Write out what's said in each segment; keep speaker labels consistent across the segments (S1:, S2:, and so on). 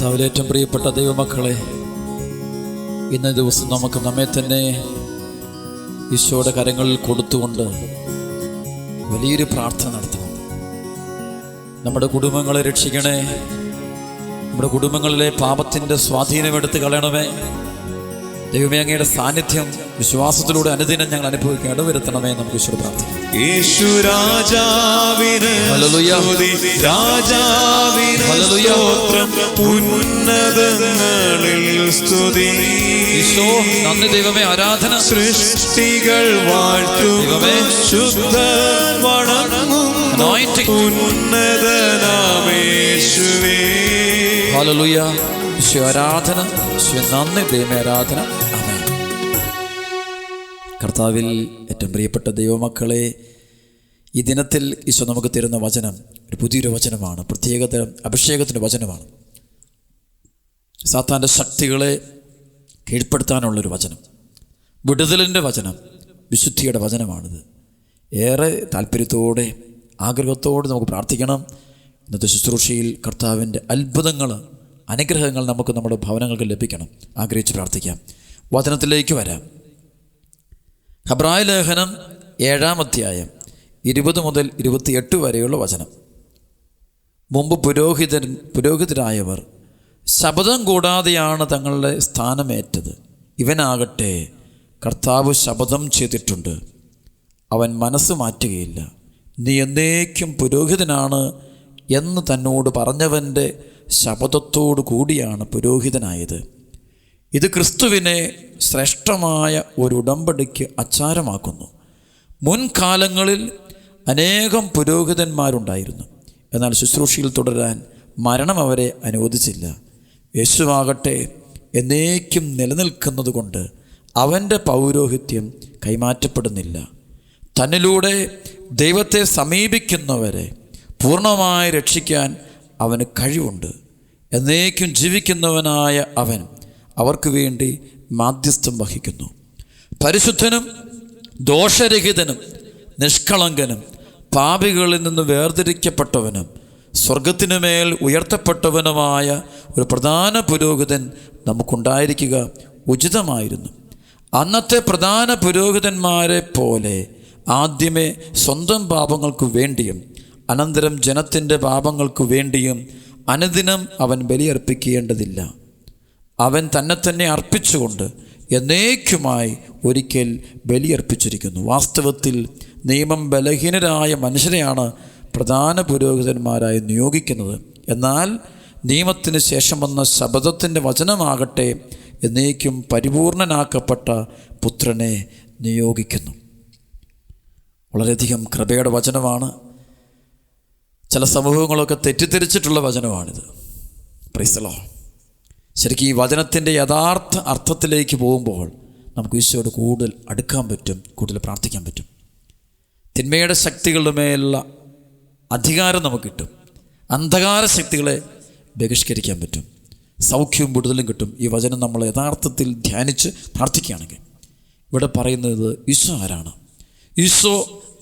S1: കർത്താവിൽ ഏറ്റവും പ്രിയപ്പെട്ട ദൈവമക്കളെ, ഇന്നേ ദിവസം നമുക്ക് നമ്മെ തന്നെ ഈശോയുടെ കരങ്ങളിൽ കൊടുത്തുകൊണ്ട് വലിയൊരു പ്രാർത്ഥന നടത്തണം. നമ്മുടെ കുടുംബങ്ങളെ രക്ഷിക്കണേ, നമ്മുടെ കുടുംബങ്ങളിലെ പാപത്തിൻ്റെ സ്വാധീനം എടുത്ത് കളയണമേ. ദൈവമേ, അങ്ങയുടെ സാന്നിധ്യം വിശ്വാസത്തിലൂടെ അനുദിനം ഞങ്ങൾ അനുഭവിക്കാൻ ഇടവരുത്തണമേ. നമുക്ക് ഈശോ പ്രാർത്ഥിക്കാം.
S2: യേശു രാജാവിന് സ്തുതി, രാജാവിന് സ്തോത്രം, ഉന്നതങ്ങളിൽ സ്തുതി.
S1: ഈശോ നന്ദി ദൈവമേ, ആരാധന.
S2: സൃഷ്ടികൾ വാഴ്ത്തും, ശുദ്ധൻ വണങ്ങും ഉന്നതനാമേശുവേ.
S1: ഹല്ലേലൂയ. ഈശോ ആരാധന, ഈശോ നന്ദി ദൈവമേ, ആരാധന. ആമേൻ. കർത്താവിൽ ഏറ്റവും പ്രിയപ്പെട്ട ദൈവമക്കളെ, ഈ ദിനത്തിൽ ഈശോ നമുക്ക് തരുന്ന വചനം ഒരു പുതിയൊരു വചനമാണ്. പ്രത്യേകതരം അഭിഷേകത്തിൻ്റെ വചനമാണ്. സാത്താൻ്റെ ശക്തികളെ കീഴ്പ്പെടുത്താനുള്ളൊരു വചനം, വിടുതലിൻ്റെ വചനം, വിശുദ്ധിയുടെ വചനമാണിത്. ഏറെ താല്പര്യത്തോടെ ആഗ്രഹത്തോടെ നമുക്ക് പ്രാർത്ഥിക്കണം. ഇന്നത്തെ ശുശ്രൂഷയിൽ കർത്താവിൻ്റെ അത്ഭുതങ്ങൾ, അനുഗ്രഹങ്ങൾ നമുക്ക് നമ്മുടെ ഭവനങ്ങൾക്ക് ലഭിക്കണം. ആഗ്രഹിച്ച് പ്രാർത്ഥിക്കാം. വചനത്തിലേക്ക് വരാം. ഹെബ്രായ ലേഖനം 7-ാം അധ്യായം 20 മുതൽ 28 വരെയുള്ള വചനം. മുമ്പ് പുരോഹിതരായവർ ശപഥം കൂടാതെയാണ് തങ്ങളുടെ സ്ഥാനമേറ്റത്. ഇവനാകട്ടെ കർത്താവ് ശപഥം ചെയ്തിട്ടുണ്ട്, അവൻ മനസ്സ് മാറ്റുകയില്ല. നീ എന്നേക്കും പുരോഹിതനാണ് എന്ന് തന്നോട് പറഞ്ഞവൻ്റെ ശപഥത്തോടു കൂടിയാണ് പുരോഹിതനായത്. ഇത് ക്രിസ്തുവിനെ ശ്രേഷ്ഠമായ ഒരു ഉടമ്പടിക്ക് അച്ചാരമാക്കുന്നു. മുൻകാലങ്ങളിൽ അനേകം പുരോഹിതന്മാരുണ്ടായിരുന്നു, എന്നാൽ ശുശ്രൂഷയിൽ തുടരാൻ മരണം അവരെ അനുവദിച്ചില്ല. യേശുവാകട്ടെ എന്നേക്കും നിലനിൽക്കുന്നത് കൊണ്ട് അവൻ്റെ പൗരോഹിത്യം കൈമാറ്റപ്പെടുന്നില്ല. തന്നിലൂടെ ദൈവത്തെ സമീപിക്കുന്നവരെ പൂർണ്ണമായി രക്ഷിക്കാൻ അവന് കഴിവുണ്ട്. എന്നേക്കും ജീവിക്കുന്നവനായ അവൻ അവർക്ക് വേണ്ടി മാധ്യസ്ഥം വഹിക്കുന്നു. പരിശുദ്ധനും ദോഷരഹിതനും നിഷ്കളങ്കനും പാപികളിൽ നിന്ന് വേർതിരിക്കപ്പെട്ടവനും സ്വർഗത്തിനുമേൽ ഉയർത്തപ്പെട്ടവനുമായ ഒരു പ്രധാന പുരോഹിതൻ നമുക്കുണ്ടായിരിക്കുക ഉചിതമായിരുന്നു. അന്നത്തെ പ്രധാന പുരോഹിതന്മാരെ പോലെ ആദ്യമേ സ്വന്തം പാപങ്ങൾക്ക് വേണ്ടിയും അനന്തരം ജനത്തിൻ്റെ പാപങ്ങൾക്ക് വേണ്ടിയും അനുദിനം അവൻ ബലിയർപ്പിക്കേണ്ടതില്ല. അവൻ തന്നെ അർപ്പിച്ചുകൊണ്ട് എന്നേക്കുമായി ഒരിക്കൽ ബലിയർപ്പിച്ചിരിക്കുന്നു. വാസ്തവത്തിൽ നിയമം ബലഹീനരായ മനുഷ്യരെയാണ് പ്രധാന പുരോഹിതന്മാരായി നിയോഗിക്കുന്നത്. എന്നാൽ നിയമത്തിന് ശേഷം വന്ന ശപഥത്തിൻ്റെ വചനമാകട്ടെ എന്നേക്കും പരിപൂർണനാക്കപ്പെട്ട പുത്രനെ നിയോഗിക്കുന്നു. വളരെയധികം കൃപയുടെ വചനമാണ്. ചില സമൂഹങ്ങളൊക്കെ തെറ്റിദ്ധരിച്ചിട്ടുള്ള വചനമാണിത്. Praise the lord. ശരിക്കും ഈ വചനത്തിൻ്റെ യഥാർത്ഥ അർത്ഥത്തിലേക്ക് പോകുമ്പോൾ നമുക്ക് ഈശോയോട് കൂടുതൽ അടുക്കാൻ പറ്റും, കൂടുതൽ പ്രാർത്ഥിക്കാൻ പറ്റും. തിന്മയുടെ ശക്തികളുടെ മേലുള്ള അധികാരം നമുക്ക് കിട്ടും. അന്ധകാര ശക്തികളെ ബഹിഷ്കരിക്കാൻ പറ്റും. സൗഖ്യവും വിടുതലും കിട്ടും ഈ വചനം നമ്മൾ യഥാർത്ഥത്തിൽ ധ്യാനിച്ച് പ്രാർത്ഥിക്കുകയാണെങ്കിൽ. ഇവിടെ പറയുന്നത് ഈശോ ആരാണ്? ഈശോ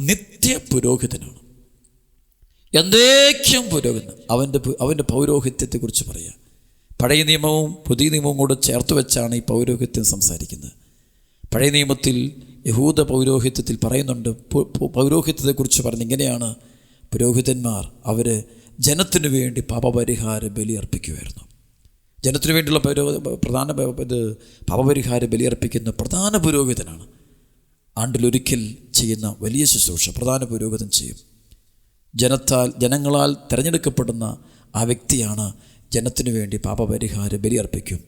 S1: നിത്യ പുരോഹിതനാണ്, എന്നേക്കും പുരോഹിതൻ. അവൻ്റെ പൗരോഹിത്യത്തെക്കുറിച്ച് പറയുക. പഴയ നിയമവും പുതിയ നിയമവും കൂടെ ചേർത്ത് വെച്ചാണ് ഈ പൗരോഹിത്യം സംസാരിക്കുന്നത്. പഴയ നിയമത്തിൽ യഹൂദ പൗരോഹിത്യത്തിൽ പറയുന്നുണ്ട്, പൗരോഹിത്യത്തെക്കുറിച്ച് പറഞ്ഞ് ഇങ്ങനെയാണ്: പുരോഹിതന്മാർ അവർ ജനത്തിനു വേണ്ടി പാപപരിഹാര ബലി അർപ്പിക്കുമായിരുന്നു. ജനത്തിനു വേണ്ടിയുള്ള പാപപരിഹാര ബലി അർപ്പിക്കുന്ന പ്രധാന പുരോഹിതനാണ്. ആണ്ടിലൊരിക്കൽ ചെയ്യുന്ന വലിയ ശുശ്രൂഷ പ്രധാന പുരോഹിതൻ ചെയ്യും. ജനങ്ങളാൽ തിരഞ്ഞെടുക്കപ്പെടുന്ന ആ വ്യക്തിയാണ് ജനത്തിനു വേണ്ടി പാപപരിഹാര ബലി അർപ്പിക്കും.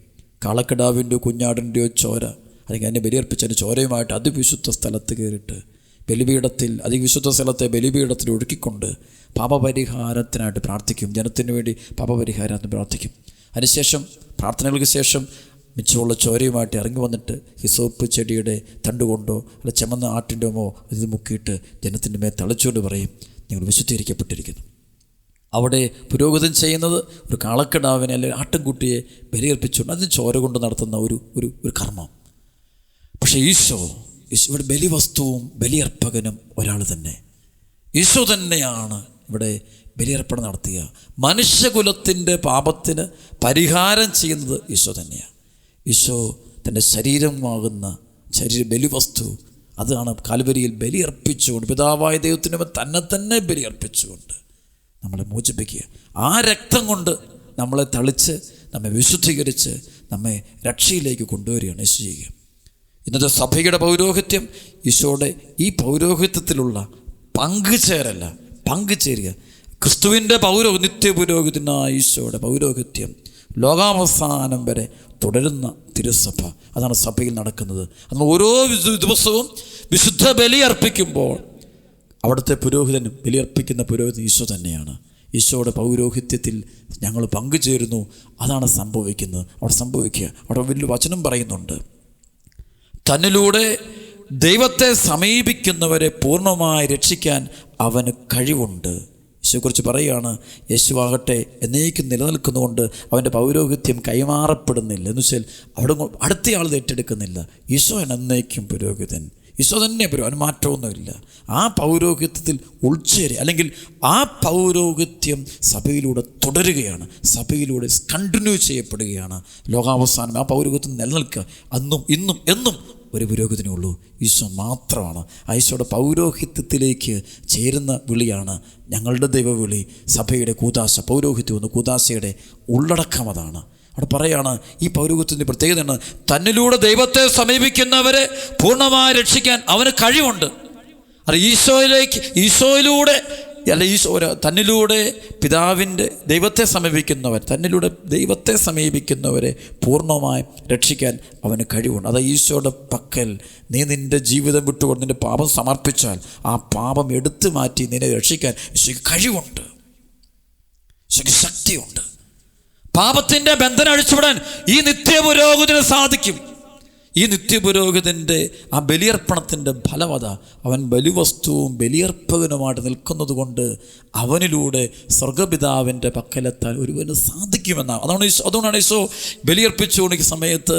S1: കാളക്കിടാവിൻ്റെയോ കുഞ്ഞാടിൻ്റെയോ ചോര, അല്ലെങ്കിൽ അതിനെ ബലിയർപ്പിച്ചതിൻ്റെ ചോരയുമായിട്ട് അതിവിശുദ്ധ സ്ഥലത്ത് കയറിയിട്ട് അതിവിശുദ്ധ സ്ഥലത്തെ ബലിപീഠത്തിൽ ഒഴുക്കിക്കൊണ്ട് പാപപരിഹാരത്തിനായിട്ട് പ്രാർത്ഥിക്കും. ജനത്തിനു വേണ്ടി പാപപരിഹാരത്തിന് പ്രാർത്ഥിക്കും. അതിനുശേഷം പ്രാർത്ഥനകൾക്ക് ശേഷം മിച്ചമുള്ള ചോരയുമായിട്ട് ഇറങ്ങി വന്നിട്ട് ഹിസോപ്പ് ചെടിയുടെ തണ്ടുകൊണ്ടോ അല്ല ചെമ്മന്ന ആട്ടിൻ്റെമോ ഇത് മുക്കിയിട്ട് ജനത്തിൻ്റെ മേൽ തളിച്ചുകൊണ്ട് പറയും, നിങ്ങൾ വിശുദ്ധീകരിക്കപ്പെട്ടിരിക്കുന്നു. അവിടെ പുരോഹിതൻ ചെയ്യുന്നത് ഒരു കാളക്കിടാവിനെ അല്ലെങ്കിൽ ആട്ടിൻകുട്ടിയെ ബലിയർപ്പിച്ചുകൊണ്ട് അതിന് ചോര കൊണ്ട് നടത്തുന്ന ഒരു കർമ്മം. പക്ഷേ ഈശോ ഇവിടെ ബലിവസ്തുവും ബലിയർപ്പകനും ഒരാൾ തന്നെ. ഈശോ തന്നെയാണ് ഇവിടെ ബലിയർപ്പണം നടത്തുക. മനുഷ്യകുലത്തിൻ്റെ പാപത്തിന് പരിഹാരം ചെയ്യുന്നത് ഈശോ തന്നെയാണ്. ഈശോ തൻ്റെ ശരീരമാകുന്ന ബലിവസ്തു അതാണ് കാൽവരിയിൽ ബലിയർപ്പിച്ചുകൊണ്ട്, പിതാവായ ദൈവത്തിന് തന്നെ ബലിയർപ്പിച്ചുകൊണ്ട് നമ്മളെ മോചിപ്പിക്കുക. ആ രക്തം കൊണ്ട് നമ്മളെ തളിച്ച് നമ്മെ വിശുദ്ധീകരിച്ച് നമ്മെ രക്ഷയിലേക്ക് കൊണ്ടുവരികയാണ് ഈശോ ചെയ്യുക. ഇന്നത്തെ സഭയുടെ പൗരോഹിത്യം ഈശോയുടെ ഈ പൗരോഹിത്യത്തിലുള്ള പങ്കുചേരുക. ക്രിസ്തുവിൻ്റെ നിത്യപുരോഹിതനായ ഈശോയുടെ പൗരോഹിത്യം ലോകാവസാനം വരെ തുടരുന്ന തിരുസഭ, അതാണ് സഭയിൽ നടക്കുന്നത്. അന്ന് ഓരോ ദിവസവും വിശുദ്ധ ബലി അർപ്പിക്കുമ്പോൾ അവിടുത്തെ പുരോഹിതൻ, ബലിയർപ്പിക്കുന്ന പുരോഹിതൻ ഈശോ തന്നെയാണ്. ഈശോയുടെ പൗരോഹിത്യത്തിൽ ഞങ്ങൾ പങ്കുചേരുന്നു. അതാണ് സംഭവിക്കുന്നത്. അവിടെ വലിയ വചനം പറയുന്നുണ്ട്, തന്നിലൂടെ ദൈവത്തെ സമീപിക്കുന്നവരെ പൂർണ്ണമായി രക്ഷിക്കാൻ അവന് കഴിവുണ്ട്. യേശുവെക്കുറിച്ച് പറയുകയാണ്, യേശുവാകട്ടെ എന്നേക്കും നിലനിൽക്കുന്നതുകൊണ്ട് അവൻ്റെ പൗരോഹിത്യം കൈമാറപ്പെടുന്നില്ല. എന്ന് വെച്ചാൽ അവിടെ അടുത്തയാൾ ഏറ്റെടുക്കുന്നില്ല. ഈശോ എന്നേക്കും പുരോഹിതൻ, ഈശോ തന്നെ അവന് മാറ്റമൊന്നുമില്ല. ആ പൗരോഹിത്യത്തിൽ ഉൾച്ചേരി, അല്ലെങ്കിൽ ആ പൗരോഹിത്യം സഭയിലൂടെ തുടരുകയാണ്, സഭയിലൂടെ കണ്ടിന്യൂ ചെയ്യപ്പെടുകയാണ്. ലോകാവസാനം ആ പൗരോഹിത്യം നിലനിൽക്കുക. അന്നും ഇന്നും എന്നും ഒരു പുരോഹിതനേ ഉള്ളൂ, ഈശോ മാത്രമാണ്. ഈശോയുടെ പൗരോഹിത്യത്തിലേക്ക് ചേരുന്ന വിളിയാണ് ഞങ്ങളുടെ ദൈവവിളി. സഭയുടെ കൂദാശ, പൗരോഹിത്യം എന്ന കൂദാശയുടെ ഉള്ളടക്കം അതാണ്. അവിടെ പറയാണ്, ഈ പൗരോഹിത്യത്തിൻ്റെ പ്രത്യേകതയാണ്, തന്നിലൂടെ ദൈവത്തെ സമീപിക്കുന്നവരെ പൂർണ്ണമായി രക്ഷിക്കാൻ അവന് കഴിവുണ്ട്. അത് ഈശോയിലൂടെ തന്നിലൂടെ ദൈവത്തെ സമീപിക്കുന്നവരെ പൂർണ്ണമായി രക്ഷിക്കാൻ അവന് കഴിവുണ്ട്. അത് ഈശോയുടെ പക്കൽ നീ നിൻ്റെ ജീവിതം വിട്ടുകൊണ്ട് നിൻ്റെ പാപം സമർപ്പിച്ചാൽ ആ പാപം എടുത്തു മാറ്റി നിന്നെ രക്ഷിക്കാൻ ഈശോയ്ക്ക് കഴിവുണ്ട്, ഈശോയ്ക്ക് ശക്തിയുണ്ട്. പാപത്തിൻ്റെ ബന്ധനം അഴിച്ചുവിടാൻ ഈ നിത്യപുരോഹിതന് സാധിക്കും. ഈ നിത്യപുരോഹിതൻ്റെ ആ ബലിയർപ്പണത്തിൻ്റെ ഫലമത, അവൻ ബലിവസ്തുവും ബലിയർപ്പകനുമായിട്ട് നിൽക്കുന്നത് കൊണ്ട് അവനിലൂടെ സ്വർഗപിതാവിൻ്റെ പക്കലെത്താൻ ഒരുവന് സാധിക്കുമെന്നാണ്. അതുകൊണ്ടാണ് ഈശോ ബലിയർപ്പിച്ചുകൊണ്ടിരിക്കുന്ന സമയത്ത്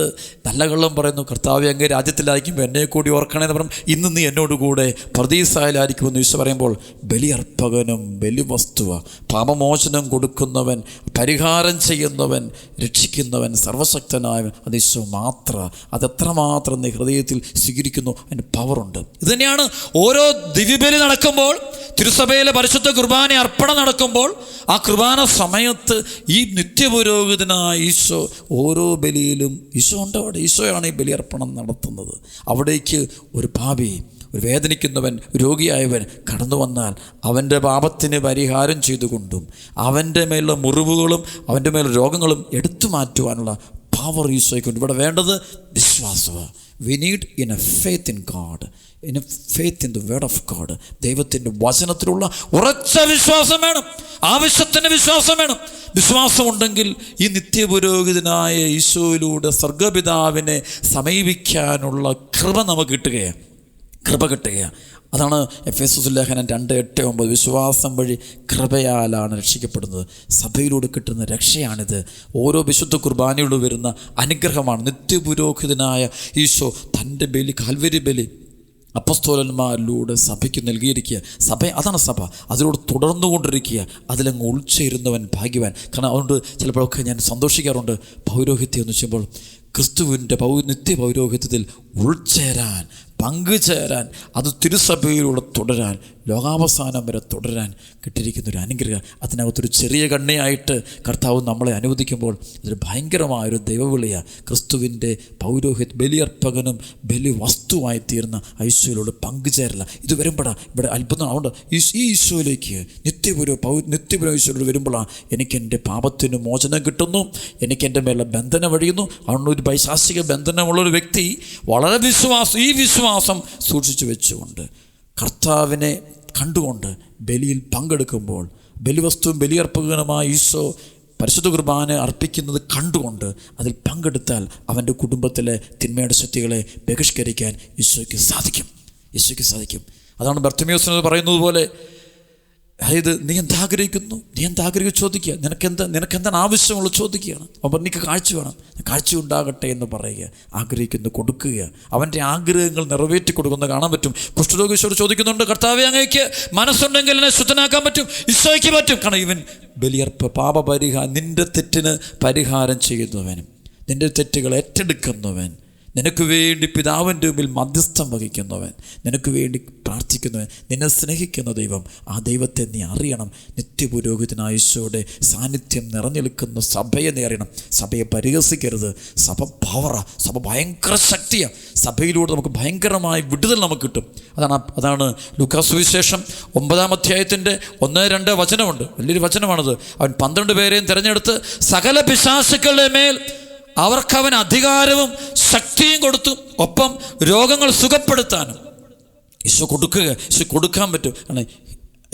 S1: നല്ല കള്ളം പറയുന്നു, കർത്താവ് അങ്ങ് രാജ്യത്തിലായിരിക്കുമ്പോൾ എന്നെ കൂടി ഓർക്കണേന്ന് പറഞ്ഞു, ഇന്ന് നീ എന്നോടുകൂടെ പർദീസായിലായിരിക്കുമെന്ന് ഈശോ പറയുമ്പോൾ ബലിയർപ്പകനും ബലിവസ്തുവ, പാപമോചനം കൊടുക്കുന്നവൻ, പരിഹാരം ചെയ്യുന്നവൻ, രക്ഷിക്കുന്നവൻ, സർവശക്തനായവൻ അത് ഈശോ മാത്രം. അതെത്രമാത്രം നീ ഹൃദയത്തിൽ സ്വീകരിക്കുന്നു, അതിന് പവറുണ്ട്. ഇത് തന്നെയാണ് ഓരോ ദിവ്യബലി നടക്കുമ്പോൾ, തിരുസഭയിലെ പരിശുദ്ധ കുർബാന അർപ്പണം നടക്കുമ്പോൾ, ആ കുർബാന സമയത്ത് ഈ നിത്യപുരോഹിതനായ ഈശോ ഓരോ ബലിയിലും ഈശോ ഉണ്ട്. അവിടെ ഈശോയാണ് ഈ ബലിയർപ്പണം നടത്തുന്നത്. അവിടേക്ക് ഒരു പാപി, ഒരു വേദനിക്കുന്നവൻ, രോഗിയായവൻ കടന്നു വന്നാൽ അവൻ്റെ പാപത്തിന് പരിഹാരം ചെയ്തുകൊണ്ടും അവൻ്റെ മേലുള്ള മുറിവുകളും അവൻ്റെ മേലുള്ള രോഗങ്ങളും എടുത്തു മാറ്റുവാനുള്ള പവർ ഈശോയ്ക്കുണ്ട്. ഇവിടെ വേണ്ടത് വിശ്വാസമാണ്. We need in A faith in God, in A faith in the word of God. ദൈവത്തിൻ്റെ വചനത്തിലുള്ള ഉറച്ച വിശ്വാസം വേണം, ആവശ്യത്തിന് വിശ്വാസം വേണം. വിശ്വാസമുണ്ടെങ്കിൽ ഈ നിത്യപുരോഹിതനായ ഈശോയിലൂടെ സ്വർഗപിതാവിനെ സമീപിക്കാനുള്ള കൃപ നമുക്ക് കിട്ടുകയാണ്. അതാണ് എഫേസ്യർ ലേഖനം 2:8-9, വിശ്വാസം വഴി കൃപയാലാണ് രക്ഷിക്കപ്പെടുന്നത്. സഭയിലൂടെ കിട്ടുന്ന രക്ഷയാണിത്. ഓരോ വിശുദ്ധ കുർബാനയോട് വരുന്ന അനുഗ്രഹമാണ്. നിത്യപുരോഹിതനായ ഈശോ തൻ്റെ ബലി, കാൽവരി ബലി അപ്പസ്തോലന്മാരിലൂടെ സഭയ്ക്ക് നൽകിയിരിക്കുക. അതാണ് സഭ. അതിലൂടെ തുടർന്നുകൊണ്ടിരിക്കുക. അതിലങ്ങ് ഉൾച്ചേരുന്നവൻ ഭാഗ്യവാൻ. കാരണം അതുകൊണ്ട് ചിലപ്പോഴൊക്കെ ഞാൻ സന്തോഷിക്കാറുണ്ട്. പൗരോഹിത്യം എന്ന് വെച്ചുമ്പോൾ ക്രിസ്തുവിൻ്റെ നിത്യപൗരോഹിത്യത്തിൽ ഉൾച്ചേരാൻ, പങ്കുചേരാൻ, അത് തിരുസഭയിലൂടെ തുടരാൻ, ലോകാവസാനം വരെ തുടരാൻ കിട്ടിയിരിക്കുന്നൊരു അനുഗ്രഹം. അതിനകത്തൊരു ചെറിയ കണ്ണിയായിട്ട് കർത്താവ് നമ്മളെ അനുവദിക്കുമ്പോൾ അതൊരു ഭയങ്കരമായൊരു ദൈവവിളിയാണ്. ക്രിസ്തുവിൻ്റെ ബലിയർപ്പകനും ബലിവസ്തുവായി തീർന്ന ഈശോയിലൂടെ പങ്കുചേരല. ഇത് വരുമ്പോഴാണ് ഇവിടെ അത്ഭുതം. അതുകൊണ്ട് ഈ ഈശോയിലേക്ക് നിത്യപുരോ ഈശോയിലൂടെ വരുമ്പോഴാണ് എനിക്കെൻ്റെ പാപത്തിന് മോചനം കിട്ടുന്നു, എനിക്കെൻ്റെ മേലെ ബന്ധനം വഴിയുന്നു. അതുകൊണ്ട് ഒരു പൈശാചിക ബന്ധനമുള്ളൊരു വ്യക്തി വളരെ ഈ വിശ്വാസം സൂക്ഷിച്ചു വെച്ചുകൊണ്ട് കർത്താവിനെ കണ്ടുകൊണ്ട് ബലിയിൽ പങ്കെടുക്കുമ്പോൾ, ബലിവസ്തുവും ബലിയർപ്പകനുമായ ഈശോ പരിശുദ്ധ കുർബാന അർപ്പിക്കുന്നത് കണ്ടുകൊണ്ട് അതിൽ പങ്കെടുത്താൽ അവൻ്റെ കുടുംബത്തിലെ തിന്മയുടെ ശക്തികളെ ബഹിഷ്കരിക്കാൻ ഈശോയ്ക്ക് സാധിക്കും. അതാണ് ബർത്തിമേയോസിനോട് പറയുന്നത് പോലെ, അതായത് നീ എന്താഗ്രഹിക്കുന്നു ചോദിക്കുക. നിനക്കെന്താണ് ആവശ്യമുള്ളത് ചോദിക്കുകയാണ്. അപ്പം നീക്ക് കാഴ്ച വേണം, കാഴ്ച ഉണ്ടാകട്ടെ എന്ന് പറയുക. ആഗ്രഹിക്കുന്നു, കൊടുക്കുക. അവൻ്റെ ആഗ്രഹങ്ങൾ നിറവേറ്റി കൊടുക്കുന്നത് കാണാൻ പറ്റും. കുഷ്ഠരോഗി ഈശോയോട് ചോദിക്കുന്നുണ്ട്, കർത്താവേ അങ്ങേക്ക് മനസ്സുണ്ടെങ്കിൽ എന്നെ ശുദ്ധനാക്കാൻ പറ്റും. ഈശോയ്ക്ക് പറ്റും. കാരണം ഇവൻ ബലിയർപ്പ്, പാപപരിഹാരം, നിൻ്റെ തെറ്റിന് പരിഹാരം ചെയ്യുന്നവനും നിൻ്റെ തെറ്റുകൾ ഏറ്റെടുക്കുന്നവൻ, നിനക്ക് വേണ്ടി പിതാവിൻ്റെ മുമ്പിൽ മധ്യസ്ഥം വഹിക്കുന്നവൻ, നിനക്ക് വേണ്ടി പ്രാർത്ഥിക്കുന്നവൻ, നിന്നെ സ്നേഹിക്കുന്ന ദൈവം, ആ ദൈവത്തെ നീ അറിയണം. നിത്യപുരോഹിതനായ ഈശോയുടെ സാന്നിധ്യം നിറഞ്ഞു നിൽക്കുന്ന സഭയെ നീ അറിയണം. സഭയെ പരിഹസിക്കരുത്. സഭ പവറാ, സഭ ഭയങ്കര ശക്തിയാണ്. സഭയിലൂടെ നമുക്ക് ഭയങ്കരമായ വിടുതൽ നമുക്ക് കിട്ടും. അതാണ് ലൂക്കാ സുവിശേഷം 9-ാം അധ്യായത്തിൻ്റെ 1-2 വചനമുണ്ട്. വലിയൊരു വചനമാണത്. അവൻ 12 പേരെയും തിരഞ്ഞെടുത്ത് സകല പിശാചുക്കളുടെ മേൽ അവർക്കവൻ അധികാരവും ശക്തിയും കൊടുത്തു. ഒപ്പം രോഗങ്ങൾ സുഖപ്പെടുത്താനും ഈശോ കൊടുക്കാൻ പറ്റും. കാരണം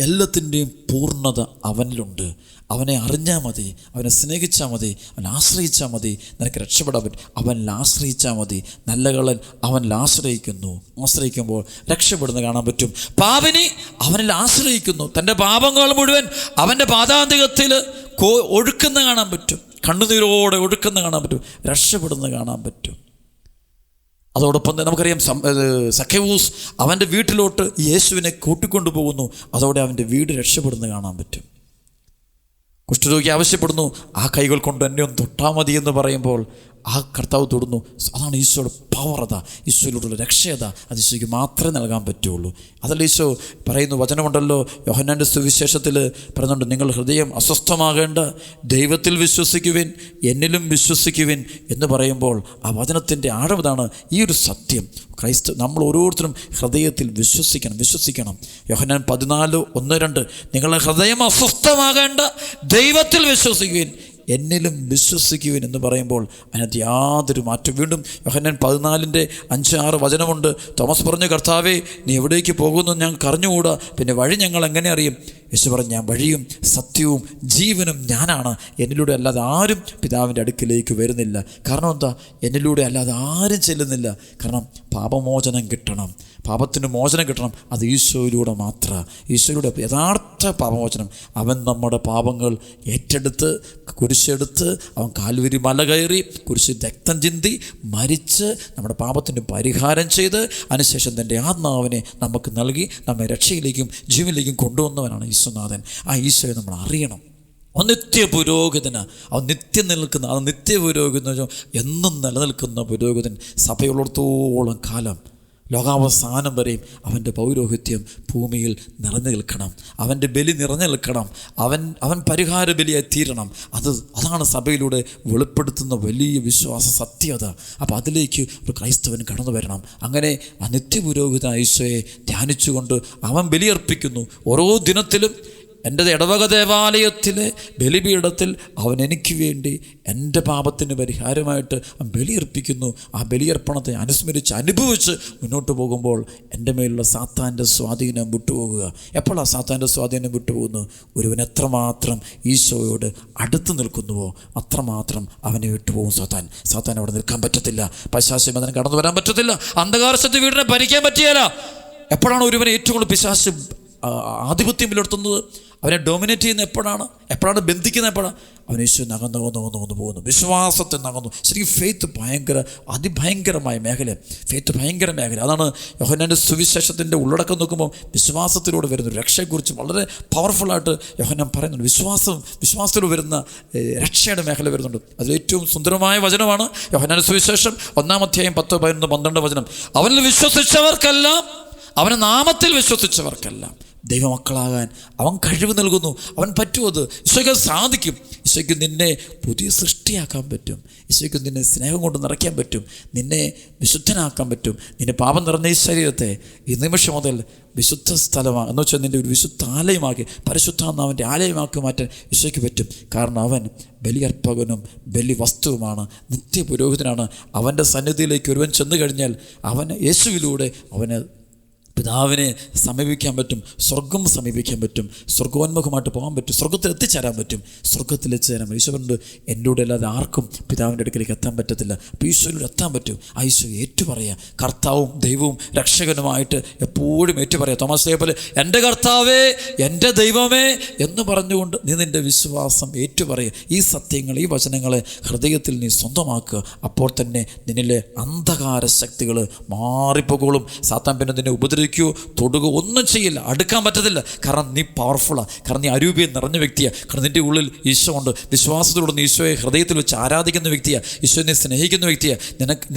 S1: എല്ലാത്തിൻ്റെയും പൂർണ്ണത അവനിലുണ്ട്. അവനെ അറിഞ്ഞാൽ മതി, അവനെ സ്നേഹിച്ചാൽ മതി, അവനെ ആശ്രയിച്ചാൽ മതി, നിനക്ക് രക്ഷപ്പെടാൻ പറ്റും. അവനിൽ ആശ്രയിച്ചാൽ മതി. നല്ല കള്ളൻ അവനിൽ ആശ്രയിക്കുമ്പോൾ രക്ഷപ്പെടുന്ന കാണാൻ പറ്റും. പാപിനി അവനിൽ ആശ്രയിക്കുന്നു. തൻ്റെ പാപങ്ങൾ മുഴുവൻ അവൻ്റെ പാദാന്തികത്തിൽ ഒഴുക്കുന്ന കാണാൻ പറ്റും. കണ്ണുനീരോടെ ഒഴുക്കുന്ന കാണാൻ പറ്റും. രക്ഷപ്പെടുന്ന കാണാൻ പറ്റും. അതോടൊപ്പം തന്നെ നമുക്കറിയാം, സഖ്യവൂസ് അവൻ്റെ വീട്ടിലോട്ട് യേശുവിനെ കൂട്ടിക്കൊണ്ടു പോകുന്നു. അതോടെ അവൻ്റെ വീട് രക്ഷപ്പെടുന്ന കാണാൻ പറ്റും. കുഷ്ഠരോഗി ആവശ്യപ്പെടുന്നു, ആ കൈകൾ കൊണ്ട് എന്നെ ഒന്ന് തൊട്ടാൽ മതി എന്ന് പറയുമ്പോൾ ആ കർത്താവ് തൊടുന്നു. അതാണ് ഈശോയുടെ പവർ. ഈശോയിലോട്ടുള്ള രക്ഷയത. അത് ഈശോയ്ക്ക് മാത്രമേ നൽകാൻ പറ്റുള്ളൂ. അതല്ല ഈശോ പറയുന്നു, വചനമുണ്ടല്ലോ യോഹന്നാൻ്റെ സുവിശേഷത്തിൽ പറയുന്നുണ്ട്, നിങ്ങൾ ഹൃദയം അസ്വസ്ഥമാകേണ്ട, ദൈവത്തിൽ വിശ്വസിക്കുവിൻ, എന്നിലും വിശ്വസിക്കുവിൻ എന്ന് പറയുമ്പോൾ ആ വചനത്തിൻ്റെ ആഴമതാണ്. ഈ ഒരു സത്യം നമ്മൾ ഓരോരുത്തരും ഹൃദയത്തിൽ വിശ്വസിക്കണം. യോഹന്നാൻ 14:1-2 നിങ്ങളുടെ ഹൃദയം അസ്വസ്ഥമാകേണ്ട, ദൈവത്തിൽ വിശ്വസിക്കുവിൻ, എന്നിലും വിശ്വസിക്കുവിൻ എന്ന് പറയുമ്പോൾ അതിനകത്ത് യാതൊരു മാറ്റം. വീണ്ടും യോഹന്നാൻ 14:5-6 വചനമുണ്ട്. തോമസ് പറഞ്ഞു, കർത്താവേ നീ എവിടേക്ക് പോകുന്നു ഞങ്ങൾക്ക് അറിഞ്ഞുകൂടാ, പിന്നെ വഴി ഞങ്ങൾ എങ്ങനെ അറിയും? യേശു പറഞ്ഞു, ഞാൻ വഴിയും സത്യവും ജീവനും ഞാനാണ്. എന്നിലൂടെ അല്ലാതെ ആരും പിതാവിൻ്റെ അടുക്കിലേക്ക് വരുന്നില്ല. കാരണം എന്താ? എന്നിലൂടെ അല്ലാതെ ആരും ചെല്ലുന്നില്ല. കാരണം പാപമോചനം കിട്ടണം, പാപത്തിന് മോചനം കിട്ടണം. അത് ഈശോയിലൂടെ മാത്രമാണ്. ഈശോയിലൂടെ യഥാർത്ഥ പാപമോചനം. അവൻ നമ്മുടെ പാപങ്ങൾ ഏറ്റെടുത്ത് കുരിശെടുത്ത് അവൻ കാൽവരി മല കയറി കുരിശിൽ രക്തം ചിന്തി മരിച്ച് നമ്മുടെ പാപത്തിന് പരിഹാരം ചെയ്ത് അതിനുശേഷം തൻ്റെ ആത്മാവിനെ നമുക്ക് നൽകി നമ്മെ രക്ഷയിലേക്കും ജീവനിലേക്കും കൊണ്ടുവന്നവനാണ് ഈശോനാഥൻ. ആ ഈശോയെ നമ്മൾ അറിയണം. അവൻ നിത്യപുരോഹിതന്, അവൻ നിത്യം നിൽക്കുന്ന, അത് നിത്യപുരോഹിതൻ എന്നും നിലനിൽക്കുന്ന പുരോഹിതൻ. സഭയുള്ളിടത്തോളം കാലം, ലോകാവസാനം വരെയും അവൻ്റെ പൗരോഹിത്യം ഭൂമിയിൽ നിറഞ്ഞു നിൽക്കണം. അവൻ്റെ ബലി നിറഞ്ഞു നിൽക്കണം. അവൻ പരിഹാര ബലിയായി തീരണം. അതാണ് സഭയിലൂടെ വെളിപ്പെടുത്തുന്ന വലിയ വിശ്വാസ സത്യത. അപ്പോൾ അതിലേക്ക് ഒരു ക്രൈസ്തവൻ കടന്നു വരണം. അങ്ങനെ ആ നിത്യപുരോഹിതനായ ഈശോയെ ധ്യാനിച്ചുകൊണ്ട് അവൻ ബലിയർപ്പിക്കുന്നു. ഓരോ ദിനത്തിലും എൻ്റെ ഇടവക ദേവാലയത്തിലെ ബലിപീഠത്തിൽ അവൻ എനിക്ക് വേണ്ടി എൻ്റെ പാപത്തിന് പരിഹാരമായിട്ട് അവൻ ബലിയർപ്പിക്കുന്നു. ആ ബലിയർപ്പണത്തെ അനുസ്മരിച്ച് അനുഭവിച്ച് മുന്നോട്ട് പോകുമ്പോൾ എൻ്റെ മേലുള്ള സാത്താൻ്റെ സ്വാധീനം വിട്ടുപോകുക. എപ്പോഴാണ് സാത്താൻ്റെ സ്വാധീനം വിട്ടുപോകുന്നു? ഒരുവൻ എത്രമാത്രം ഈശോയോട് അടുത്ത് നിൽക്കുന്നുവോ അത്രമാത്രം അവനെ വിട്ടുപോകും സാത്താൻ അവിടെ നിൽക്കാൻ പറ്റത്തില്ല. പൈശാചികം അതിന് കടന്നു വരാൻ പറ്റത്തില്ല. അന്ധകാരശക്തി വീടിനെ ഭരിക്കാൻ പറ്റിയല്ല. എപ്പോഴാണ് ഒരുവനെ ഏറ്റവും കൂടുതൽ പിശാച് ആധിപത്യം പുലർത്തുന്നത്, അവനെ ഡോമിനേറ്റ് ചെയ്യുന്ന എപ്പോഴാണ് ബന്ധിക്കുന്നത്? എപ്പോഴാണ് അവൻ യേശു നകന്നു പോകുന്നു, വിശ്വാസത്തെ നകന്നു. ശരിക്കും ഫെയ്ത്ത് അതിഭയങ്കരമായ മേഖല. അതാണ് യോഹന്നാൻ്റെ സുവിശേഷത്തിൻ്റെ ഉള്ളടക്കം നോക്കുമ്പോൾ വിശ്വാസത്തിലൂടെ വരുന്ന രക്ഷയെക്കുറിച്ച് വളരെ പവർഫുള്ളായിട്ട് യോഹന്നാൻ പറയുന്നുണ്ട്. വിശ്വാസത്തിലൂടെ വരുന്ന രക്ഷയുടെ മേഖല വരുന്നുണ്ട്. അതിലേറ്റവും സുന്ദരമായ വചനമാണ് യോഹന്നാൻ്റെ സുവിശേഷം 1-ാം അധ്യായം 10, 11, 12 വചനം. അവനിൽ വിശ്വസിച്ചവർക്കെല്ലാം, അവൻ്റെ നാമത്തിൽ വിശ്വസിച്ചവർക്കെല്ലാം ദൈവമക്കളാകാൻ അവൻ കഴിവ് നൽകുന്നു. അവൻ പറ്റും. അത് ഈശോയ്ക്ക് സാധിക്കും. ഈശോയ്ക്ക് നിന്നെ പുതിയ സൃഷ്ടിയാക്കാൻ പറ്റും. ഈശോയ്ക്ക് നിന്നെ സ്നേഹം കൊണ്ട് നിറയ്ക്കാൻ പറ്റും. നിന്നെ വിശുദ്ധനാക്കാൻ പറ്റും. നിന്നെ പാപം നിറഞ്ഞ ഈ ശരീരത്തെ ഈ നിമിഷം മുതൽ വിശുദ്ധ സ്ഥലമാണ് എന്ന് വെച്ചാൽ നിൻ്റെ ഒരു വിശുദ്ധ ആലയമാക്കി, പരിശുദ്ധാത്മാവിൻ്റെ ആലയമാക്കി മാറ്റാൻ ഈശോയ്ക്ക് പറ്റും. കാരണം അവൻ ബലിയർപ്പകനും ബലി വസ്തുവുമാണ്, നിത്യപുരോഹിതനാണ്. അവൻ്റെ സന്നിധിയിലേക്ക് ഒരുവൻ ചെന്നു കഴിഞ്ഞാൽ അവന് യേശുവിലൂടെ അവന് പിതാവിനെ സമീപിക്കാൻ പറ്റും, സ്വർഗം സമീപിക്കാൻ പറ്റും, സ്വർഗോന്മുഖമായിട്ട് പോകാൻ പറ്റും, സ്വർഗത്തിൽ എത്തിച്ചേരാൻ പറ്റും, സ്വർഗത്തിൽ എത്തിച്ചേരാൻ പറ്റും. ഈശോണ്ട് എൻ്റെ കൂടെ അല്ലാതെ ആർക്കും പിതാവിൻ്റെ അടുക്കലേക്ക് എത്താൻ പറ്റത്തില്ല. അപ്പോൾ ഈശോയിലൂടെ എത്താൻ പറ്റും. ആ ഈശോ ഏറ്റുപറയുക, കർത്താവും ദൈവവും രക്ഷകനുമായിട്ട് എപ്പോഴും ഏറ്റുപറയുക. തോമസ് പോലെ എൻ്റെ കർത്താവേ, എൻ്റെ ദൈവമേ എന്ന് പറഞ്ഞുകൊണ്ട് നീ നിൻ്റെ വിശ്വാസം ഏറ്റുപറയുക. ഈ സത്യങ്ങൾ, ഈ വചനങ്ങളെ ഹൃദയത്തിൽ നീ സ്വന്തമാക്കുക. അപ്പോൾ തന്നെ നിന്നിലെ അന്ധകാര ശക്തികൾ മാറിപ്പോകോളും. സാത്താൻ പിന്നെ നിന്നെ തൊടുക ഒന്നും ചെയ്യില്ല, അടുക്കാൻ പറ്റത്തില്ല. കാരണം നീ പവർഫുള്ളാണ്, കാരണം നീ അരൂപിയെ നിറഞ്ഞ വ്യക്തിയാണ്, കാരണം നിൻ്റെ ഉള്ളിൽ ഈശോ ഉണ്ട്. വിശ്വാസത്തോടെ നീ ഈശോയെ ഹൃദയത്തിൽ വെച്ച് ആരാധിക്കുന്ന വ്യക്തിയാണ്, ഈശോയെ സ്നേഹിക്കുന്ന വ്യക്തിയാണ്.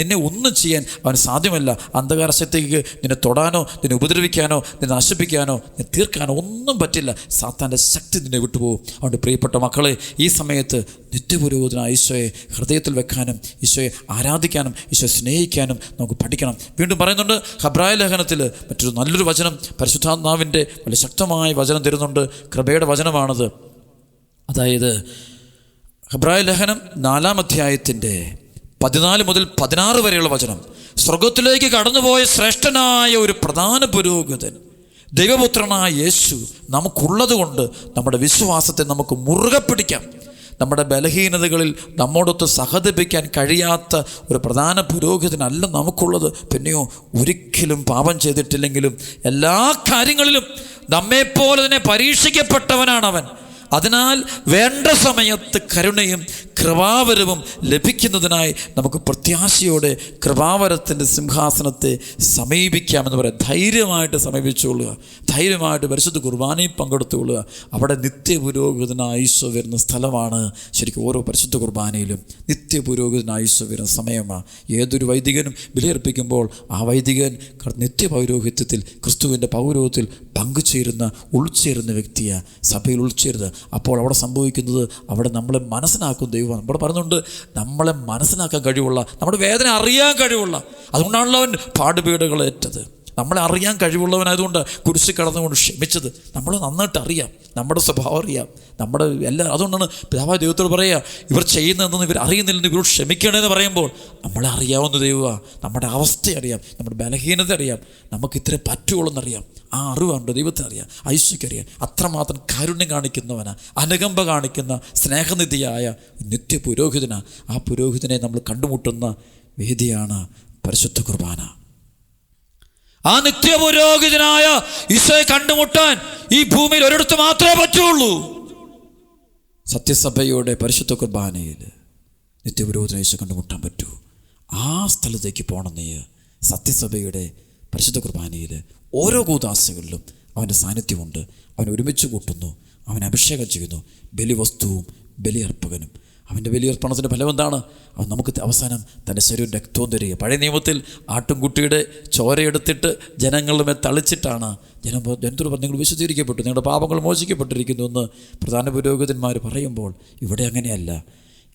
S1: നിന്നെ ഒന്നും ചെയ്യാൻ അവന് സാധ്യമല്ല. അന്ധകാര ശക്തിക്ക് നിന്നെ തൊടാനോ, നിന്നെ ഉപദ്രവിക്കാനോ, നിന്നെ നശിപ്പിക്കാനോ, നിന്നെ തീർക്കാനോ ഒന്നും പറ്റില്ല. സാത്താൻ്റെ ശക്തി നിന്നെ വിട്ടുപോകും. അതുകൊണ്ട് പ്രിയപ്പെട്ട മക്കളെ, ഈ സമയത്ത് നിത്യപുരോഹിതനായ ഈശോയെ ഹൃദയത്തിൽ വെക്കാനും, ഈശോയെ ആരാധിക്കാനും, ഈശോയെ സ്നേഹിക്കാനും നമുക്ക് പഠിക്കണം. വീണ്ടും പറയുന്നുണ്ട് ഹെബ്രായ ലേഖനത്തിൽ മറ്റൊരു നല്ലൊരു വചനം, പരിശുദ്ധാത്മാവിൻ്റെ വളരെ ശക്തമായ വചനം തരുന്നുണ്ട്. കൃപയുടെ വചനമാണത്. അതായത് ഹെബ്രായ ലേഖനം 4-ാം അധ്യായത്തിൻ്റെ 14 മുതൽ 16 വരെയുള്ള വചനം. സ്വർഗത്തിലേക്ക് കടന്നുപോയ ശ്രേഷ്ഠനായ ഒരു പ്രധാന പുരോഹിതൻ, ദൈവപുത്രനായ യേശു നമുക്കുള്ളത് കൊണ്ട് നമ്മുടെ വിശ്വാസത്തെ നമുക്ക് മുറുകെ പിടിക്കാം. നമ്മുടെ ബലഹീനതകളിൽ നമ്മോടൊത്ത് സഹതപിക്കാൻ കഴിയാത്ത ഒരു പ്രധാന പുരോഹിതനല്ല നമുക്കുള്ളത്. പിന്നെയോ ഒരിക്കലും പാപം ചെയ്തിട്ടില്ലെങ്കിലും എല്ലാ കാര്യങ്ങളിലും നമ്മെപ്പോലെ തന്നെ പരീക്ഷിക്കപ്പെട്ടവനാണവൻ. അതിനാൽ വേണ്ട സമയത്ത് കരുണയും കൃപാവരവും ലഭിക്കുന്നതിനായി നമുക്ക് പ്രത്യാശയോടെ കൃപാവരത്തിൻ്റെ സിംഹാസനത്തെ സമീപിക്കാമെന്ന് പറയാം. ധൈര്യമായിട്ട് സമീപിച്ചുകൊള്ളുക, ധൈര്യമായിട്ട് പരിശുദ്ധ കുർബാനയിൽ പങ്കെടുത്തുകൊള്ളുക. അവിടെ നിത്യപുരോഹിതനായ ഈശോ വരുന്ന സ്ഥലമാണ്. ശരിക്കും ഓരോ പരിശുദ്ധ കുർബാനയിലും നിത്യപുരോഹിതനായ ഈശോ വരുന്ന സമയമാണ്. ഏതൊരു വൈദികനും ബലിയർപ്പിക്കുമ്പോൾ ആ വൈദികൻ നിത്യപൗരോഹിത്യത്തിൽ, ക്രിസ്തുവിൻ്റെ പൗരോഹിത്യത്തിൽ പങ്കുചേരുന്ന, ഉൾച്ചേരുന്ന വ്യക്തിയാണ്, സഭയിൽ ഉൾച്ചേരുന്നത്. അപ്പോൾ അവിടെ സംഭവിക്കുന്നത്, അവിടെ നമ്മളെ മനസ്സിലാക്കും ദൈവം. നമ്മുടെ പറയുന്നുണ്ട്, നമ്മളെ മനസ്സിലാക്കാൻ കഴിവുള്ള, നമ്മുടെ വേദന അറിയാൻ കഴിവുള്ള, അതുകൊണ്ടാണല്ലോ അവൻ പാടുപീടുകളേറ്റത്. നമ്മളെ അറിയാൻ കഴിവുള്ളവനായതുകൊണ്ട് കുരിശിൽ കടന്നുകൊണ്ട് ക്ഷമിച്ചത്. നമ്മൾ നന്നായിട്ട് അറിയാം, നമ്മുടെ സ്വഭാവം അറിയാം, നമ്മുടെ എല്ലാം. അതുകൊണ്ടാണ് പിതാവായ ദൈവത്തോട് പറയുക, ഇവർ ചെയ്യുന്നതെന്ന് ഇവർ അറിയുന്നില്ലെന്ന് ഇവരോട് ക്ഷമിക്കണമെന്ന് പറയുമ്പോൾ നമ്മളെ അറിയാവുന്ന ദൈവമാണ്. നമ്മുടെ അവസ്ഥ അറിയാം, നമ്മുടെ ബലഹീനത അറിയാം, നമുക്ക് ഇത്രയും പറ്റുള്ളൂന്നറിയാം. ആ അറിവുണ്ട് ദൈവത്തിനറിയാം, ഐശ്വര്യറിയാം. അത്രമാത്രം കാരുണ്യം കാണിക്കുന്നവനാ, അനുകമ്പ കാണിക്കുന്ന സ്നേഹനിധിയായ നിത്യപുരോഹിതനാ. ആ പുരോഹിതനെ നമ്മൾ കണ്ടുമുട്ടുന്ന വേദിയാണ് പരിശുദ്ധ കുർബാന. ആ നിത്യപുരോഹിതനായ ഈശോയെ കണ്ടുമുട്ടാൻ ഈ ഭൂമിയിൽ ഒരിടത്ത് മാത്രമേ പറ്റുള്ളൂ. സത്യസഭയുടെ പരിശുദ്ധ കുർബാനയിൽ നിത്യപുരോഹിതനെ ഈശോ കണ്ടുമുട്ടാൻ പറ്റൂ. ആ സ്ഥലത്തേക്ക് പോകണം. നീ സത്യസഭയുടെ പരിശുദ്ധ കുർബാനയിൽ ഓരോ കൂദാശകളിലും അവൻ്റെ സാന്നിധ്യമുണ്ട്. അവൻ ഒരുമിച്ച് കൂട്ടുന്നു, അവൻ അഭിഷേകം ചെയ്യുന്നു. ബലിവസ്തുവും ബലിയർപ്പകനും. അവൻ്റെ ബലിയർപ്പണത്തിൻ്റെ ഫലം എന്താണ്? അവൻ നമുക്ക് അവസാനം തൻ്റെ ശരീരവും രക്തവും തരിക. പഴയ നിയമത്തിൽ ആട്ടുംകുട്ടിയുടെ ചോരയെടുത്തിട്ട് ജനങ്ങളുടെ മേൽ തളിച്ചിട്ടാണ് ജനത്തോട് നിങ്ങൾ വിശുദ്ധീകരിക്കപ്പെട്ടു, നിങ്ങളുടെ പാപങ്ങൾ മോചിക്കപ്പെട്ടിരിക്കുന്നു എന്ന് പ്രധാന പുരോഹിതന്മാർ പറയുമ്പോൾ, ഇവിടെ അങ്ങനെയല്ല.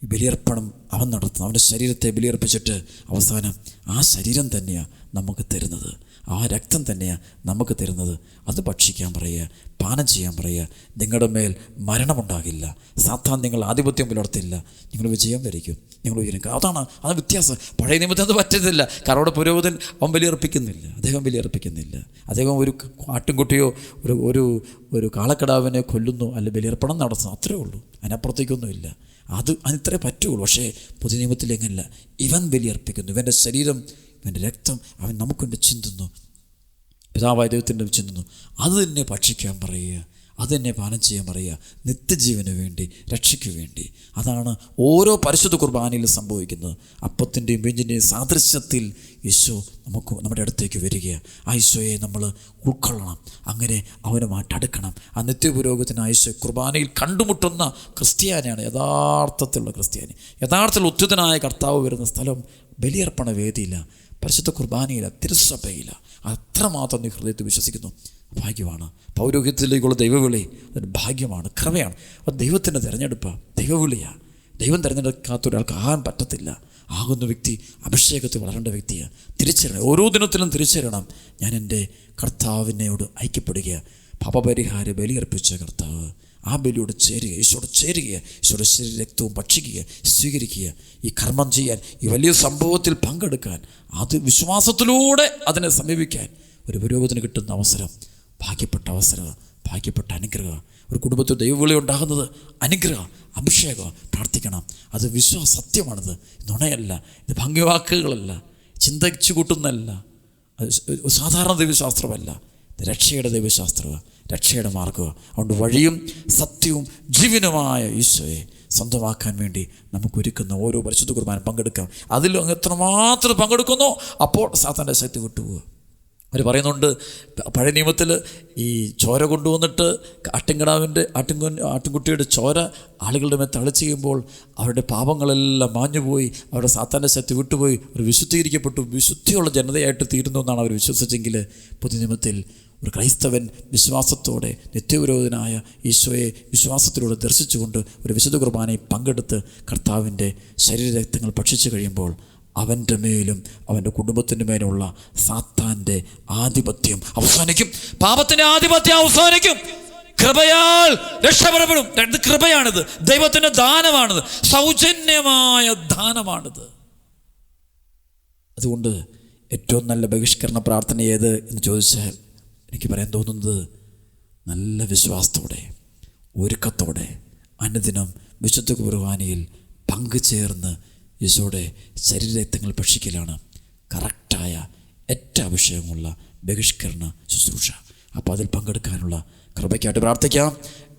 S1: ഈ ബലിയർപ്പണം അവൻ നടത്തുന്നു. അവൻ്റെ ശരീരത്തെ ബലിയർപ്പിച്ചിട്ട് അവസാനം ആ ശരീരം തന്നെയാണ് നമുക്ക് തരുന്നത്, ആ രക്തം തന്നെയാണ് നമുക്ക് തരുന്നത്. അത് ഭക്ഷിക്കാൻ പറയുക, പാനം ചെയ്യാൻ പറയുക. നിങ്ങളുടെ മേൽ മരണമുണ്ടാകില്ല, സാത്താൻ നിങ്ങൾ ആധിപത്യം പുലർത്തില്ല, നിങ്ങൾ വിജയം വരിക്കും, നിങ്ങൾ ഉയരും. അതാണ് വ്യത്യാസം. പഴയ നിയമത്തിൽ അത് പറ്റത്തില്ല. കാരണം അവിടെ പുരോഹിതൻ അവൻ ബലിയർപ്പിക്കുന്നില്ല, അദ്ദേഹം ബലിയർപ്പിക്കുന്നില്ല. അദ്ദേഹം ഒരു ആട്ടിൻകുട്ടിയോ ഒരു കാളക്കിടാവിനെ കൊല്ലുന്നു, അല്ല ബലിയർപ്പണം നടത്തുന്നു, അത്രേ ഉള്ളൂ. അതിനപ്പുറത്തേക്കൊന്നുമില്ല. അതിത്രേ പറ്റുള്ളൂ. പക്ഷേ പുതിയ നിയമത്തിൽ എങ്ങനെയല്ല, ഇവൻ ബലിയർപ്പിക്കുന്നു. ഇവൻ്റെ ശരീരം, ഇവൻ്റെ രക്തം അവൻ നമുക്ക് വേണ്ടി ചിന്തുന്നു, പിതാവായ ദൈവത്തിൻ്റെ ചിന്തുന്നു. അത് തന്നെ ഭക്ഷിക്കാൻ പറയുക, അത് തന്നെ പാനം ചെയ്യാൻ പറയുക, നിത്യജീവന് വേണ്ടി, രക്ഷയ്ക്ക് വേണ്ടി. അതാണ് ഓരോ പരിശുദ്ധ കുർബാനയിലും സംഭവിക്കുന്നത്. അപ്പത്തിൻ്റെയും വീഞ്ഞിൻ്റെയും സാദൃശ്യത്തിൽ ഈശോ നമ്മുടെ അടുത്തേക്ക് വരികയാണ്. ആ ഈശോയെ നമ്മൾ ഉൾക്കൊള്ളണം, അങ്ങനെ അവനുമായിട്ട് അടുക്കണം. ആ നിത്യപുരോഹിതനായ ഈശോ കുർബാനയിൽ കണ്ടുമുട്ടുന്ന ക്രിസ്ത്യാനിയാണ് യഥാർത്ഥത്തിലുള്ള ക്രിസ്ത്യാനി. യഥാർത്ഥത്തിൽ ഉദ്ധിതനായ കർത്താവ് വരുന്ന സ്ഥലം ബലിയർപ്പണ വേദിയില്ല, പരിശുദ്ധ കുർബാനയില്ല, തിരുസഭയില്ല. അത്രമാത്രം നീ ഹൃദയത്തിൽ വിശ്വസിക്കുന്നു, ഭാഗ്യമാണ്. പൗരോഹിത്യത്തിലേക്കുള്ള ദൈവവിളി അതൊരു ഭാഗ്യമാണ്, കൃപയാണ്. അത് ദൈവത്തിൻ്റെ തിരഞ്ഞെടുപ്പാണ്, ദൈവവിളിയാണ്. ദൈവം തിരഞ്ഞെടുക്കാത്ത ഒരാൾക്ക് ആകാൻ പറ്റത്തില്ല. ആകുന്ന വ്യക്തി അഭിഷേകത്തിൽ വളരേണ്ട വ്യക്തിയാണ്. തിരിച്ചറിയണം, ഓരോ ദിനത്തിലും തിരിച്ചറിയണം, ഞാൻ എൻ്റെ കർത്താവിനോട് ഐക്യപ്പെടുക. പാപപരിഹാര ബലിയർപ്പിച്ച കർത്താവ്, ആ ബലിയോട് ചേരുക, ഈശോയോട് ചേരുക, ഈശോയുടെ ശരീര രക്തവും ഭക്ഷിക്കുക, സ്വീകരിക്കുക. ഈ കർമ്മം ചെയ്യാൻ, ഈ വലിയ സംഭവത്തിൽ പങ്കെടുക്കാൻ, അത് വിശ്വാസത്തിലൂടെ അതിനെ സമീപിക്കാൻ ഒരു പുരോഗതിന് കിട്ടുന്ന അവസരം ഭാഗ്യപ്പെട്ട അവസരം, ഭാഗ്യപ്പെട്ട അനുഗ്രഹം. ഒരു കുടുംബത്തിൽ ദൈവവിളി ഉണ്ടാകുന്നത് അനുഗ്രഹം, അഭിഷേകം. പ്രാർത്ഥിക്കണം. അത് സത്യമാണിത്, നുണയല്ല, ഇത് ഭംഗിവാക്കുകളല്ല, ചിന്തിച്ചു കൂട്ടുന്നതല്ല, സാധാരണ ദൈവശാസ്ത്രമല്ല. ഇത് രക്ഷയുടെ ദൈവശാസ്ത്രമാണ്, രക്ഷയുടെ മാർഗ്ഗമാണ്. അതുകൊണ്ട് വഴിയും സത്യവും ജീവനുമായ ഈശോയെ സ്വന്തമാക്കാൻ വേണ്ടി നമുക്ക് ഒരുക്കുന്ന ഓരോ പരിശുദ്ധ കുർബാന പങ്കെടുക്കാം. അതിൽ എത്രമാത്രം പങ്കെടുക്കുന്നോ അപ്പോൾ സാത്താൻ്റെ ശക്തി വിട്ടുപോകുക. അവർ പറയുന്നുണ്ട്, പഴയ നിയമത്തിൽ ഈ ചോര കൊണ്ടുവന്നിട്ട് ആട്ടിൻകുട്ടിയുടെ ചോര ആളുകളുടെ മേൽ തളിച്ച് ചെയ്യുമ്പോൾ അവരുടെ പാപങ്ങളെല്ലാം മാഞ്ഞുപോയി, അവരുടെ സാത്താൻ്റെ ശക്തി വിട്ടുപോയി, അവർ വിശുദ്ധീകരിക്കപ്പെട്ടു, വിശുദ്ധിയുള്ള ജനതയായിട്ട് തീരുന്നു എന്നാണ് അവർ വിശ്വസിച്ചെങ്കിൽ, പുതിയ നിയമത്തിൽ ഒരു ക്രൈസ്തവൻ വിശ്വാസത്തോടെ നിത്യവിരോധനായ ഈശോയെ വിശ്വാസത്തിലൂടെ ദർശിച്ചുകൊണ്ട് ഒരു വിശുദ്ധ കുർബാനയിൽ പങ്കെടുത്ത് കർത്താവിൻ്റെ ശരീരരക്തങ്ങൾ ഭക്ഷിച്ചു കഴിയുമ്പോൾ അവൻ്റെ മേലും അവൻ്റെ കുടുംബത്തിൻ്റെ മേലുള്ള സാത്താൻ്റെ ആധിപത്യം അവസാനിക്കും, പാപത്തിൻ്റെ ആധിപത്യം അവസാനിക്കും. കൃപയാൽ രക്ഷപ്പെടപ്പെടും. കൃപയാണിത്, ദൈവത്തിൻ്റെ ദാനമാണിത്, സൗജന്യമായ ദാനമാണിത്. അതുകൊണ്ട് ഏറ്റവും നല്ല ബഹിഷ്കരണ പ്രാർത്ഥന ഏത് എന്ന് ചോദിച്ചാൽ എനിക്ക് പറയാൻ തോന്നുന്നത്, നല്ല വിശ്വാസത്തോടെ ഒരുക്കത്തോടെ അനുദിനം വിശുദ്ധ കുർബാനയിൽ പങ്കുചേർന്ന് ഈശോയുടെ ശരീരരക്തങ്ങൾ ഭക്ഷിക്കലാണ് കറക്റ്റായ ഏറ്റവും അഭിഷേകമുള്ള ബഹിഷ്കരണ ശുശ്രൂഷ. അപ്പോൾ അതിൽ പങ്കെടുക്കാനുള്ള കൃപയ്ക്കായിട്ട് പ്രാർത്ഥിക്കാം.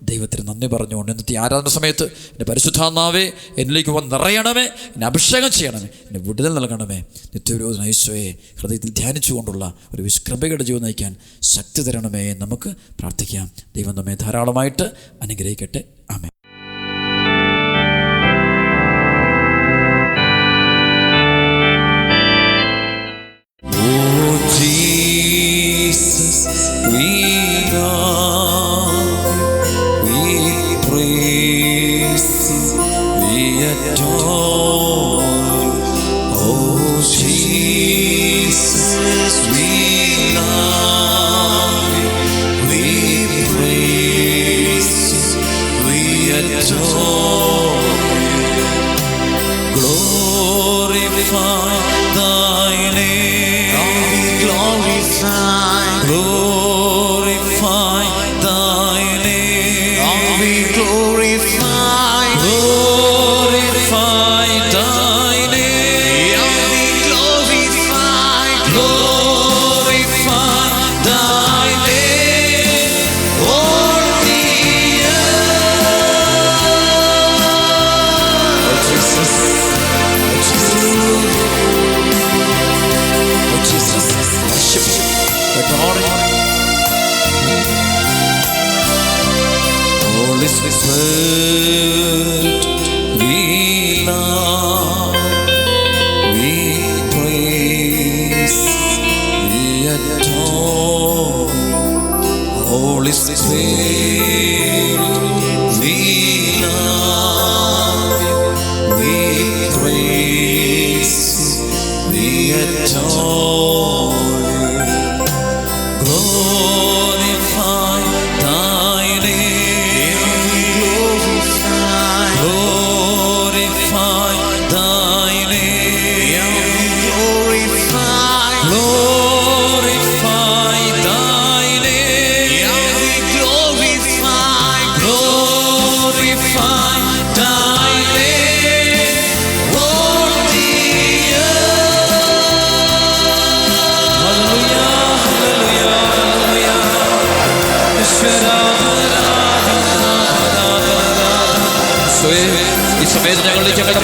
S1: ദൈവത്തിന് നന്ദി പറഞ്ഞുകൊണ്ട് ഇന്നത്തെ ആരാധന സമയത്ത് എൻ്റെ പരിശുദ്ധാത്മാവേ എന്നിലേക്ക് വന്ന് നിറയണമേ, എന്നെ അഭിഷേകം ചെയ്യണമേ, എന്നെ വിടുതൽ നൽകണമേ. നിത്യവിരോധന ഈശോയെ ഹൃദയത്തിൽ ധ്യാനിച്ചുകൊണ്ടുള്ള ഒരു കൃപയുടെ ജീവൻ നയിക്കാൻ ശക്തി തരണമേ. നമുക്ക് പ്രാർത്ഥിക്കാം. ദൈവം നമ്മെ ധാരാളമായിട്ട് അനുഗ്രഹിക്കട്ടെ. ആമേൻ.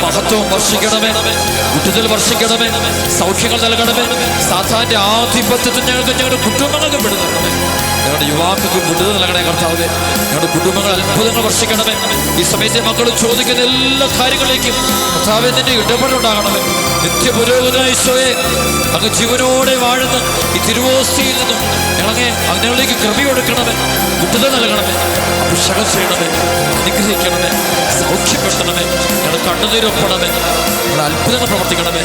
S1: മഹത്വം വർഷിക്കണമേ, വിടുതൽ വർഷിക്കണമേ, സൗഖ്യങ്ങൾ നൽകണമേ. സാത്താന്റെ ആധിപത്യത്തിൽ ഞങ്ങളുടെ കുടുംബങ്ങൾക്ക് വിടുതൽ നൽകണമേ. ഞങ്ങളുടെ യുവാക്കൾക്ക് വിടുതൽ നൽകണേ കർത്താവേ. ഞങ്ങളുടെ കുടുംബങ്ങൾ അത്ഭുതങ്ങൾ വർഷിക്കണമേ. ഈ സമയത്തെ മക്കൾ ചോദിക്കുന്ന എല്ലാ കാര്യങ്ങളിലേക്കും കർത്താവേ നിന്റെ ഇടപെടുണ്ടാകണമേ. നിത്യപുരോഗതിയായ ഈശോയെ, അങ്ങ് ജീവനോടെ വാഴുന്ന ഈ തിരുവോസ്തിയിൽ നിന്നും ഞങ്ങളിലേക്ക് കൃപയൊടുക്കണമേ, വിടുതൽ നൽകണമേ, അഭിഷേകം ചെയ്യണമേ, അനുഗ്രഹിക്കണമേ, സൗഖ്യപ്പെടുത്തണമേ, ഞങ്ങളുടെ കണ്ണുനീരൊപ്പണമേ, ഞങ്ങളുടെ അത്ഭുതങ്ങൾ പ്രവർത്തിക്കണമേ,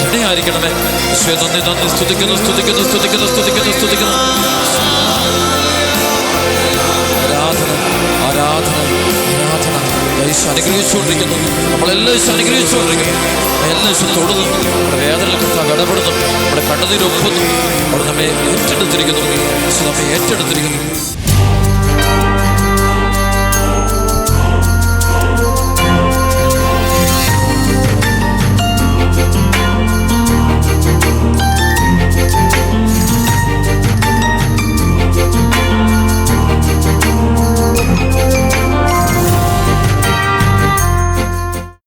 S1: ഇടയായിരിക്കണമേ. ഈശോയെ നന്ദി നന്ദി, സ്തുതിക്കുന്നു സ്തുതിക്കുന്നു സ്തുതിക്കുന്നു സ്തുതിക്കുന്നു സ്തുതിക്കുന്നു. ആരാധന ആരാധന ആരാധന. അനുഗ്രഹിച്ചുകൊണ്ടിരിക്കുന്നു. നമ്മളെല്ലാം അനുഗ്രഹിച്ചുകൊണ്ടിരിക്കുന്നു. എല്ലാ തൊടുന്നു. നമ്മുടെ വേദനയിൽ കർത്താവ് ഇടപെടുന്നു. നമ്മുടെ കണ്ണുനീരൊപ്പുന്നു. അവിടെ നമ്മെ ഏറ്റെടുത്തിരിക്കുന്നു. നമ്മെ ഏറ്റെടുത്തിരിക്കുന്നു.